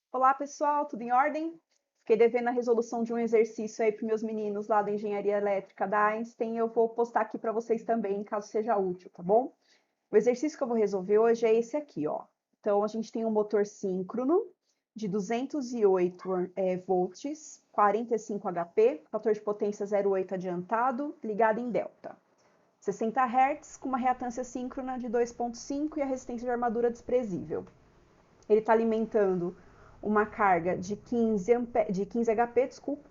Olá, pessoal, tudo em ordem? Fiquei devendo a resolução de um exercício aí para meus meninos lá da Engenharia Elétrica da Einstein. Eu vou postar aqui para vocês também, caso seja útil, tá bom? O exercício que eu vou resolver hoje é esse aqui, ó. Então, a gente tem um motor síncrono de 208 volts, 45 HP, fator de potência 0,8 adiantado, ligado em delta. 60 Hz, com uma reatância síncrona de 2,5 e a resistência de armadura desprezível. Ele está alimentando uma carga de 15 HP, desculpa,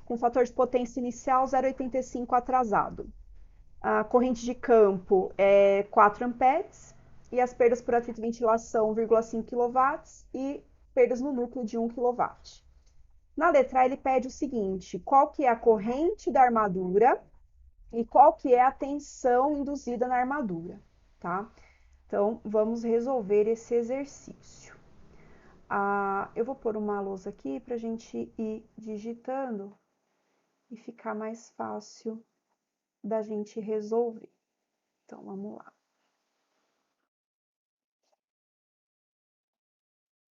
com fator de potência inicial 0,85 atrasado. A corrente de campo é 4 amperes e as perdas por atrito e ventilação 1,5 kW e perdas no núcleo de 1 kW. Na letra A ele pede o seguinte: qual que é a corrente da armadura e qual que é a tensão induzida na armadura, tá? Então, vamos resolver esse exercício. Eu vou pôr uma lousa aqui para a gente ir digitando e ficar mais fácil da gente resolver. Então, vamos lá.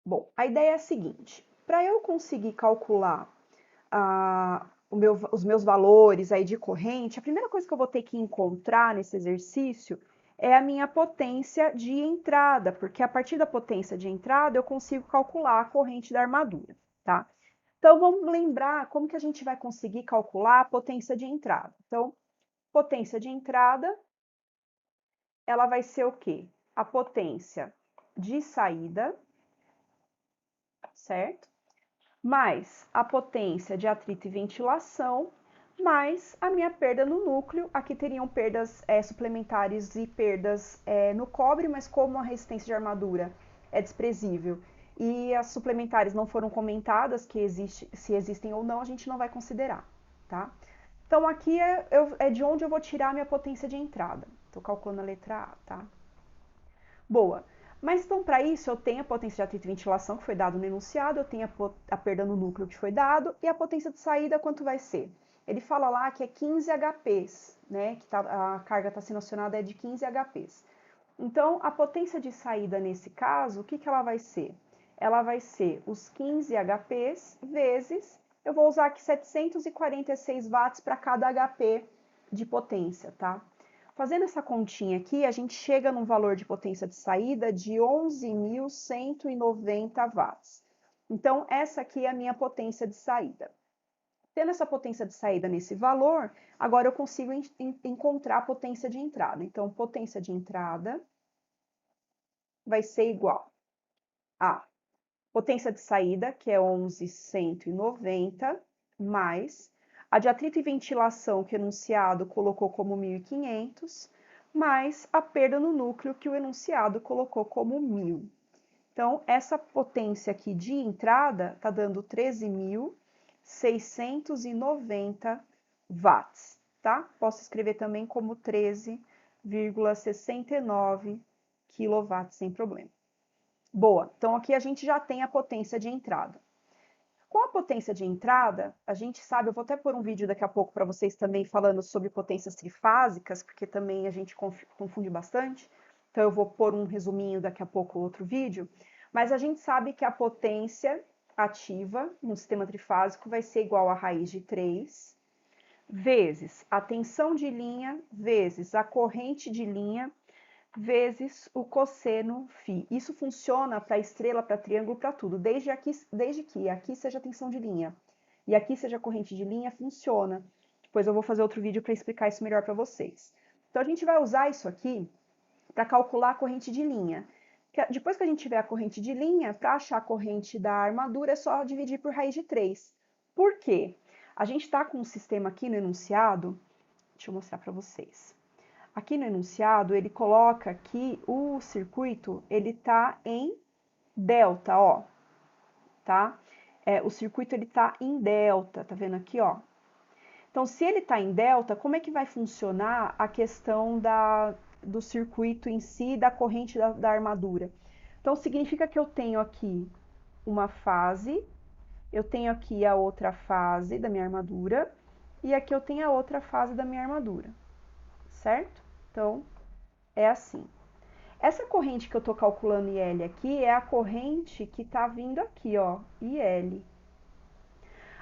Bom, a ideia é a seguinte: para eu conseguir calcular os meus valores aí de corrente, a primeira coisa que eu vou ter que encontrar nesse exercício é a minha potência de entrada, porque a partir da potência de entrada eu consigo calcular a corrente da armadura, tá? Então, vamos lembrar como que a gente vai conseguir calcular a potência de entrada. Então, potência de entrada, ela vai ser o quê? A potência de saída, certo? Mais a potência de atrito e ventilação, mais a minha perda no núcleo. Aqui teriam perdas suplementares e perdas no cobre, mas como a resistência de armadura é desprezível e as suplementares não foram comentadas, se existem ou não, a gente não vai considerar, tá? Então, aqui é de onde eu vou tirar a minha potência de entrada. Estou calculando a letra A, tá? Boa. Mas então, para isso, eu tenho a potência de atrito e ventilação, que foi dado no enunciado, eu tenho a perda no núcleo, que foi dado, e a potência de saída, quanto vai ser? Ele fala lá que é 15 HPs, né? Que a carga está sendo acionada é de 15 HPs. Então, a potência de saída, nesse caso, o que, que ela vai ser? Ela vai ser os 15 HPs vezes, eu vou usar aqui 746 watts para cada HP de potência, tá? Fazendo essa continha aqui, a gente chega num valor de potência de saída de 11.190 watts. Então, essa aqui é a minha potência de saída. Tendo essa potência de saída nesse valor, agora eu consigo encontrar a potência de entrada. Então, potência de entrada vai ser igual a potência de saída, que é 11.190, mais a de atrito e ventilação, que o enunciado colocou como 1.500, mais a perda no núcleo, que o enunciado colocou como 1.000. Então, essa potência aqui de entrada está dando 13.690 watts, tá? Posso escrever também como 13,69 kW sem problema. Boa, então aqui a gente já tem a potência de entrada. Com a potência de entrada, a gente sabe, eu vou até pôr um vídeo daqui a pouco para vocês também falando sobre potências trifásicas, porque também a gente confunde bastante. Então eu vou pôr um resuminho daqui a pouco, outro vídeo. Mas a gente sabe que a potência ativa no sistema trifásico vai ser igual a raiz de 3 vezes a tensão de linha vezes a corrente de linha vezes o cosseno φ. Isso funciona para estrela, para triângulo, para tudo. Desde que aqui seja tensão de linha e aqui seja corrente de linha, funciona. Depois eu vou fazer outro vídeo para explicar isso melhor para vocês. Então, a gente vai usar isso aqui para calcular a corrente de linha. Depois que a gente tiver a corrente de linha, para achar a corrente da armadura, é só dividir por raiz de 3. Por quê? A gente está com um sistema aqui no enunciado, deixa eu mostrar para vocês. Aqui no enunciado, ele coloca que o circuito, ele tá em delta, ó, tá? O circuito, ele tá em delta, tá vendo aqui, ó? Então, se ele tá em delta, como é que vai funcionar a questão do circuito em si, da corrente da armadura? Então, significa que eu tenho aqui uma fase, eu tenho aqui a outra fase da minha armadura, e aqui eu tenho a outra fase da minha armadura, certo? Então, é assim. Essa corrente que eu estou calculando IL aqui é a corrente que está vindo aqui, ó, IL.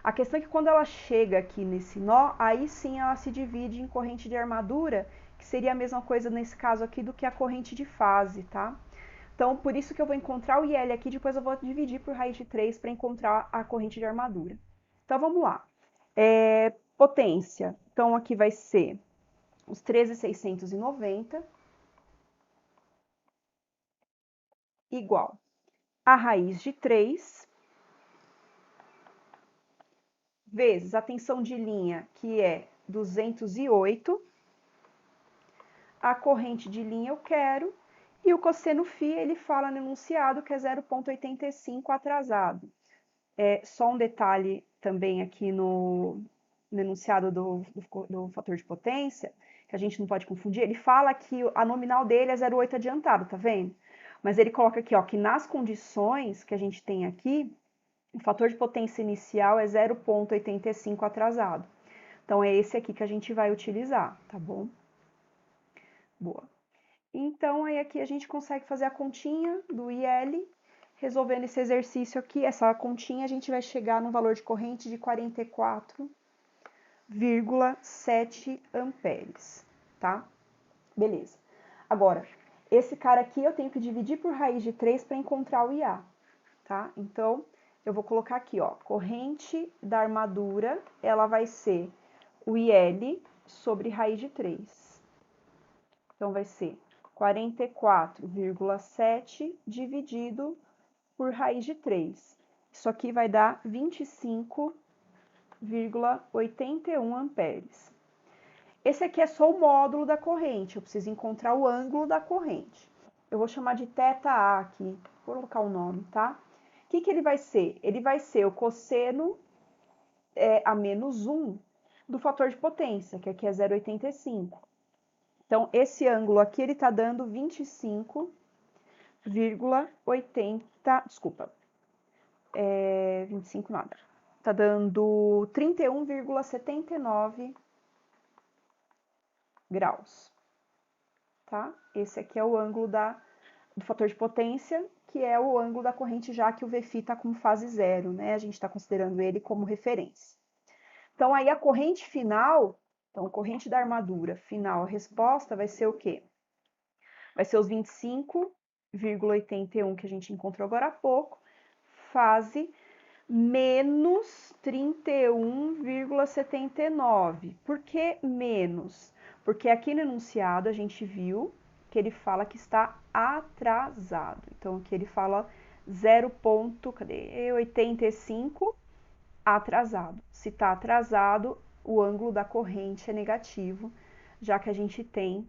A questão é que quando ela chega aqui nesse nó, aí sim ela se divide em corrente de armadura, que seria a mesma coisa nesse caso aqui do que a corrente de fase, tá? Então, por isso que eu vou encontrar o IL aqui, depois eu vou dividir por raiz de 3 para encontrar a corrente de armadura. Então, vamos lá. Potência. Então, aqui vai ser os 13.690 igual a raiz de 3 vezes a tensão de linha, que é 208, a corrente de linha eu quero, e o cosseno φ, ele fala no enunciado que é 0,85 atrasado. Só um detalhe também aqui no enunciado do fator de potência, que a gente não pode confundir, ele fala que a nominal dele é 0,8 adiantado, tá vendo? Mas ele coloca aqui, ó, que nas condições que a gente tem aqui, o fator de potência inicial é 0,85 atrasado. Então, é esse aqui que a gente vai utilizar, tá bom? Boa. Então, aí aqui a gente consegue fazer a continha do IL, resolvendo esse exercício aqui, essa continha, a gente vai chegar no valor de corrente de 44,7 amperes, tá? Beleza. Agora, esse cara aqui eu tenho que dividir por raiz de 3 para encontrar o IA, tá? Então, eu vou colocar aqui, ó, corrente da armadura, ela vai ser o IL sobre raiz de 3. Então, vai ser 44,7 dividido por raiz de 3. Isso aqui vai dar 25,81 amperes. Esse aqui é só o módulo da corrente, eu preciso encontrar o ângulo da corrente. Eu vou chamar de θA aqui, vou colocar o nome, tá? O que ele vai ser? Ele vai ser o cosseno a menos 1 do fator de potência, que aqui é 0,85. Então, esse ângulo aqui, ele tá dando 25,80, desculpa, 25 nada. Tá dando 31,79 graus, tá? Esse aqui é o ângulo do fator de potência, que é o ângulo da corrente, já que o VΦ está como fase zero, né? A gente está considerando ele como referência. Então, aí a corrente final, então, a corrente da armadura final, a resposta vai ser o quê? Vai ser os 25,81 que a gente encontrou agora há pouco, fase menos 31,79. Por que menos? Porque aqui no enunciado a gente viu que ele fala que está atrasado. Então, aqui ele fala 0,85 atrasado. Se está atrasado, o ângulo da corrente é negativo, já que a gente tem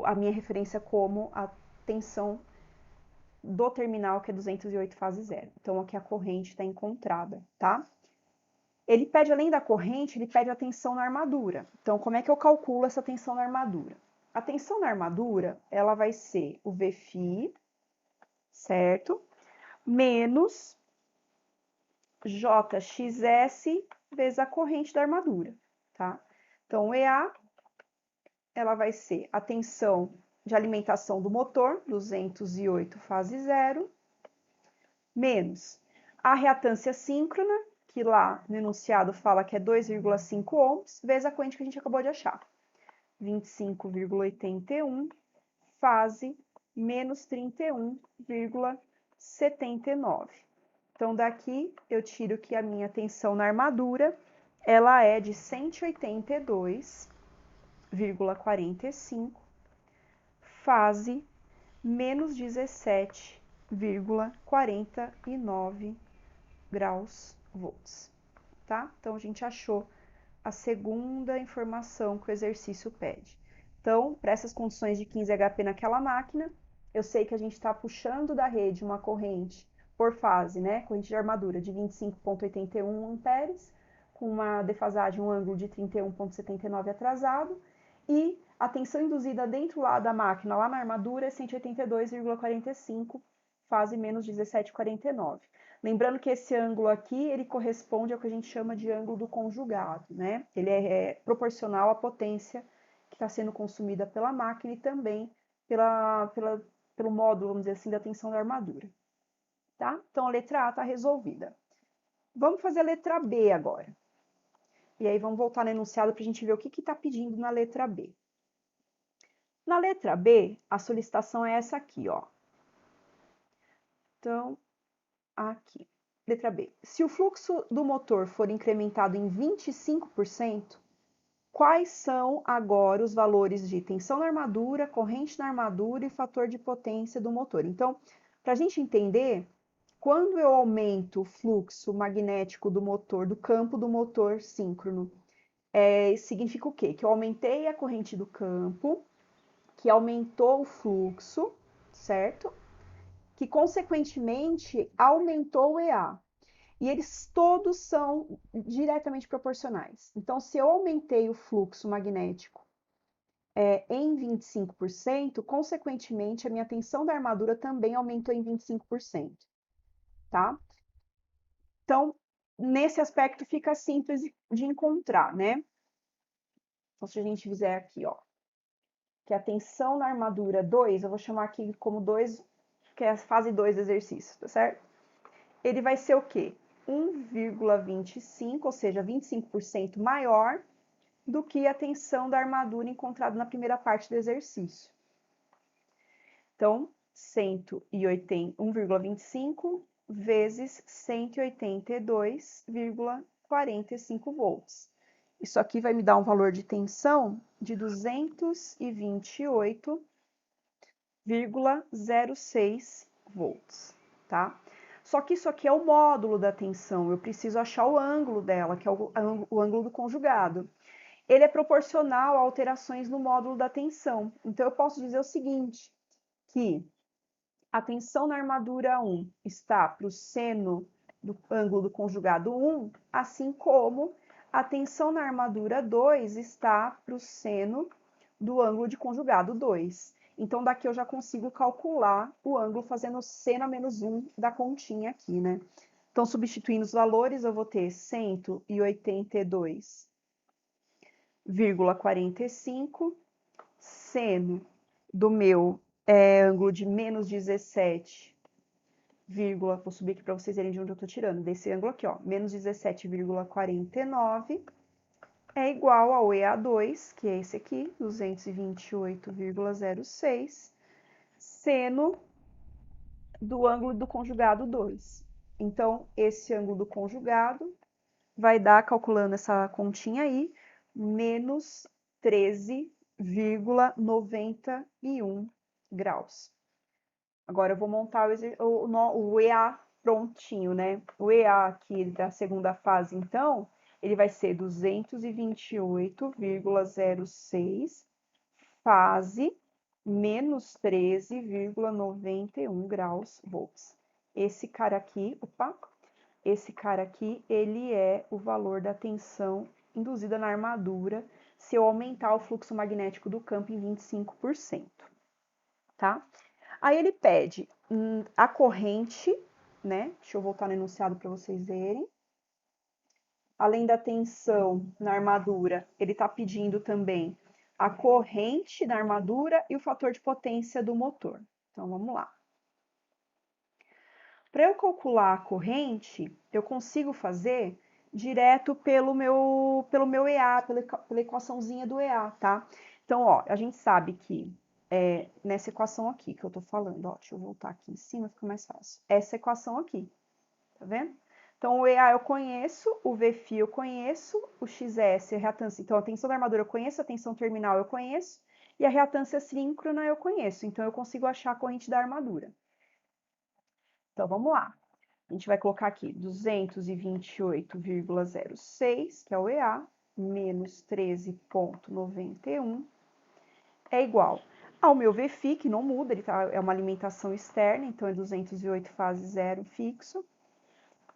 a minha referência como a tensão do terminal, que é 208 fase zero. Então, aqui a corrente está encontrada, tá? Ele pede, além da corrente, ele pede a tensão na armadura. Então, como é que eu calculo essa tensão na armadura? A tensão na armadura, ela vai ser o VΦ, certo? Menos JXS vezes a corrente da armadura, tá? Então, o EA, ela vai ser a tensão de alimentação do motor, 208 fase zero, menos a reatância síncrona, que lá no enunciado fala que é 2,5 ohms, vezes a corrente que a gente acabou de achar. 25,81, fase menos 31,79. Então, daqui eu tiro que a minha tensão na armadura, ela é de 182,45, fase menos 17,49 graus volts, tá? Então, a gente achou a segunda informação que o exercício pede. Então, para essas condições de 15 HP naquela máquina, eu sei que a gente está puxando da rede uma corrente por fase, né? Corrente de armadura de 25,81 amperes, com uma defasagem, um ângulo de 31,79 atrasado, e a tensão induzida dentro lá da máquina, lá na armadura, é 182,45, fase menos 17,49. Lembrando que esse ângulo aqui, ele corresponde ao que a gente chama de ângulo do conjugado, né? Ele é proporcional à potência que está sendo consumida pela máquina e também pelo módulo, vamos dizer assim, da tensão da armadura. Tá? Então, a letra A está resolvida. Vamos fazer a letra B agora. E aí, vamos voltar no enunciado para a gente ver o que está pedindo na letra B. Na letra B, a solicitação é essa aqui, ó. Então, aqui. Letra B. Se o fluxo do motor for incrementado em 25%, quais são agora os valores de tensão na armadura, corrente na armadura e fator de potência do motor? Então, para a gente entender, quando eu aumento o fluxo magnético do motor, do campo do motor síncrono, significa o quê? Que eu aumentei a corrente do campo, que aumentou o fluxo, certo? Que, consequentemente, aumentou o EA. E eles todos são diretamente proporcionais. Então, se eu aumentei o fluxo magnético em 25%, consequentemente, a minha tensão da armadura também aumentou em 25%, tá? Então, nesse aspecto, fica simples de encontrar, né? Então, se a gente fizer aqui, ó, que a tensão na armadura 2, eu vou chamar aqui como 2, que é a fase 2 do exercício, tá certo? Ele vai ser o quê? 1,25, ou seja, 25% maior do que a tensão da armadura encontrada na primeira parte do exercício. Então, 1,25 vezes 182,45 volts. Isso aqui vai me dar um valor de tensão de 228,06 volts, tá? Só que isso aqui é o módulo da tensão, eu preciso achar o ângulo dela, que é o ângulo do conjugado. Ele é proporcional a alterações no módulo da tensão. Então, eu posso dizer o seguinte, que a tensão na armadura 1 está para o seno do ângulo do conjugado 1, assim como a tensão na armadura 2 está para o seno do ângulo de conjugado 2. Então, daqui eu já consigo calcular o ângulo fazendo seno a menos 1 da continha aqui, né? Então, substituindo os valores, eu vou ter 182,45, seno do meu ângulo de menos 17, vou subir aqui para vocês verem de onde eu estou tirando, desse ângulo aqui, ó, menos 17,49, é igual ao EA2, que é esse aqui, 228,06, seno do ângulo do conjugado 2. Então, esse ângulo do conjugado vai dar, calculando essa continha aí, menos 13,91 graus. Agora eu vou montar o EA prontinho, né? O EA aqui da segunda fase, então, ele vai ser 228,06 fase menos 13,91 graus volts. Esse cara aqui, ele é o valor da tensão induzida na armadura se eu aumentar o fluxo magnético do campo em 25%, tá? Aí ele pede a corrente, né? Deixa eu voltar no enunciado para vocês verem. Além da tensão na armadura, ele está pedindo também a corrente da armadura e o fator de potência do motor. Então, vamos lá. Para eu calcular a corrente, eu consigo fazer direto pelo meu EA, pela equaçãozinha do EA, tá? Então, ó, a gente sabe que nessa equação aqui que eu tô falando, ó, deixa eu voltar aqui em cima, fica mais fácil. Essa equação aqui, tá vendo? Então, o EA eu conheço, o Vφ eu conheço, o XS, a reatância. Então, a tensão da armadura eu conheço, a tensão terminal eu conheço, e a reatância síncrona eu conheço. Então, eu consigo achar a corrente da armadura. Então, vamos lá. A gente vai colocar aqui 228,06, que é o EA, menos 13,91, é igual ao meu Vφ, que não muda, ele é uma alimentação externa, então é 208 fase zero fixo,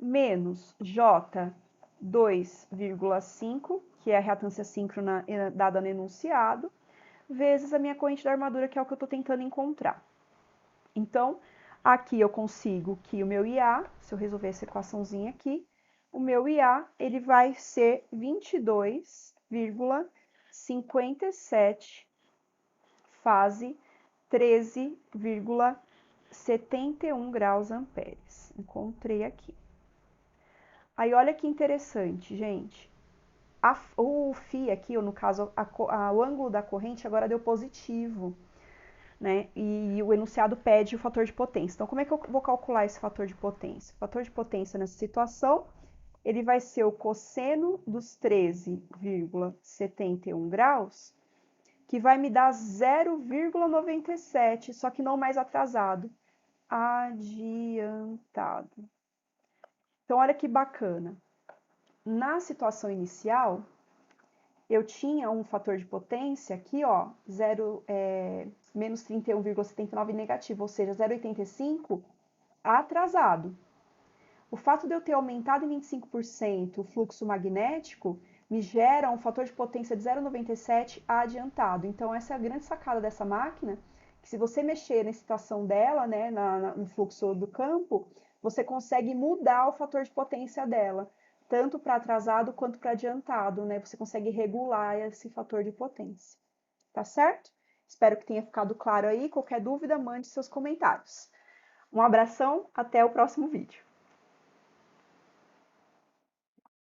menos J 2,5, que é a reatância síncrona dada no enunciado, vezes a minha corrente da armadura, que é o que eu estou tentando encontrar. Então, aqui eu consigo que o meu IA, se eu resolver essa equaçãozinha aqui, o meu IA ele vai ser 22,57 fase 13,71 graus amperes. Encontrei aqui. Aí, olha que interessante, gente. O φ aqui, ou no caso, o ângulo da corrente agora deu positivo, né? E o enunciado pede o fator de potência. Então, como é que eu vou calcular esse fator de potência? O fator de potência nessa situação, ele vai ser o cosseno dos 13,71 graus, que vai me dar 0,97, só que não mais atrasado, adiantado. Então, olha que bacana. Na situação inicial, eu tinha um fator de potência aqui, ó, menos 31,79 negativo, ou seja, 0,85 atrasado. O fato de eu ter aumentado em 25% o fluxo magnético me gera um fator de potência de 0,97 adiantado. Então, essa é a grande sacada dessa máquina, que se você mexer na excitação dela, né, no fluxo do campo, você consegue mudar o fator de potência dela, tanto para atrasado quanto para adiantado, né? Você consegue regular esse fator de potência. Tá certo? Espero que tenha ficado claro aí. Qualquer dúvida, mande seus comentários. Um abração, até o próximo vídeo.